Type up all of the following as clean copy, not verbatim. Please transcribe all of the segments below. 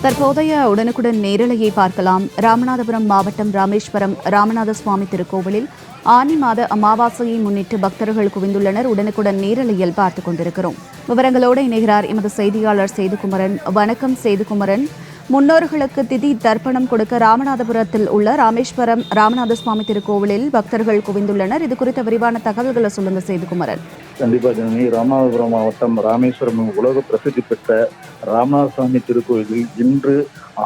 தற்போதைய உடனுக்குடன் நேரலையை பார்க்கலாம். ராமநாதபுரம் மாவட்டம் ராமேஸ்வரம் ராமநாத சுவாமி திருக்கோவிலில் ஆனி மாத அமாவாசையை முன்னிட்டு பக்தர்கள் குவிந்துள்ளனர். உடனுக்குடன் நேரலையில் பார்த்துக் கொண்டிருக்கிறோம். விவரங்களோடு இணைகிறார் எமது செய்தியாளர் சேதுகுமரன். வணக்கம் சேதுகுமரன். முன்னோர்களுக்கு திதி தர்ப்பணம் கொடுக்க ராமநாதபுரத்தில் உள்ள ராமேஸ்வரம் ராமநாத சுவாமி திருக்கோவிலில் பக்தர்கள் குவிந்துள்ளனர். இது குறித்த விரிவான தகவல்களை சொல்லுங்க சேதுகுமரன். கண்டிப்பா ஜனனி. ராமநாதபுரம் மாவட்டம் ராமேஸ்வரம் உலக பிரசித்தி பெற்ற ராமநாத சுவாமி திருக்கோயிலில் இன்று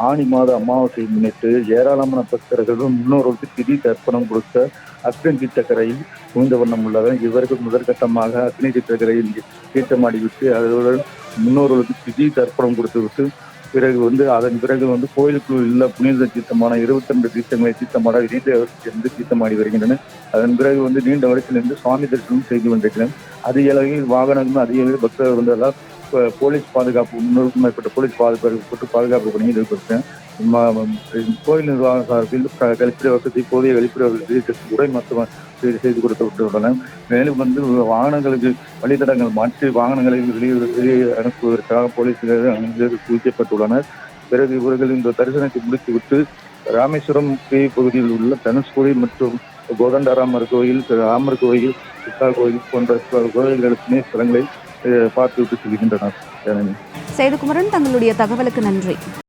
ஆனி மாத அமாவாசையை முன்னிட்டு ஏராளமான பக்தர்கள் முன்னோர்களுக்கு திதி தர்ப்பணம் கொடுக்க அக்னி தீர்த்தக்கரையில் குவிந்த வண்ணம் உள்ளனர். இவர்கள் முதற்கட்டமாக அக்னி தீர்த்தக்கரையில் தீர்த்தமாடிவிட்டு அதனுடன் முன்னோர்களுக்கு திதி தர்ப்பணம் கொடுத்துவிட்டு அதன் பிறகு கோயிலுக்குள் உள்ள புனித தீர்த்தமான 22 தீர்த்தங்களை தீர்த்தமாட இணைந்து தீர்த்தமாடி வருகின்றனர். அதன் பிறகு நீண்ட வரிசையிலிருந்து சுவாமி தரிசனம் செய்து கொண்டிருக்கிறனர். அதிக அளவில் வாகனங்களும் அதிக அளவில் பக்தர்கள் வந்ததால் போலீஸ் பாதுகாப்பு 300க்கும் மேற்பட்ட போலீஸ் பாதுகாப்பு பணியில் ஈடுபட்டேன். கோயில் நிர்வாக சார்பில் கழிப்பிட வசதி போதிய கழிப்பிட வசதி உடை மருத்துவம் செய்து கொடுக்கப்பட்டுள்ளன. மேலும் வாகனங்களுக்கு வழித்தடங்கள் மாற்றி வாகனங்களை வெளியே அனுப்புவதற்காக போலீசார் அங்கு குவிக்கப்பட்டுள்ளனர். பிறகு இவர்கள் இந்த தரிசனத்தை முடித்துவிட்டு ராமேஸ்வரம் பகுதியில் உள்ள தனுஷ்கோடி மற்றும் கோதண்டராமர் கோயில், ராமர் கோயில், சித்தா கோயில் போன்ற கோயில்களுக்கு ஸ்தலங்களை பார்த்துவிட்டு செல்கின்றனர். சேதுகுமரன், தங்களுடைய தகவலுக்கு நன்றி.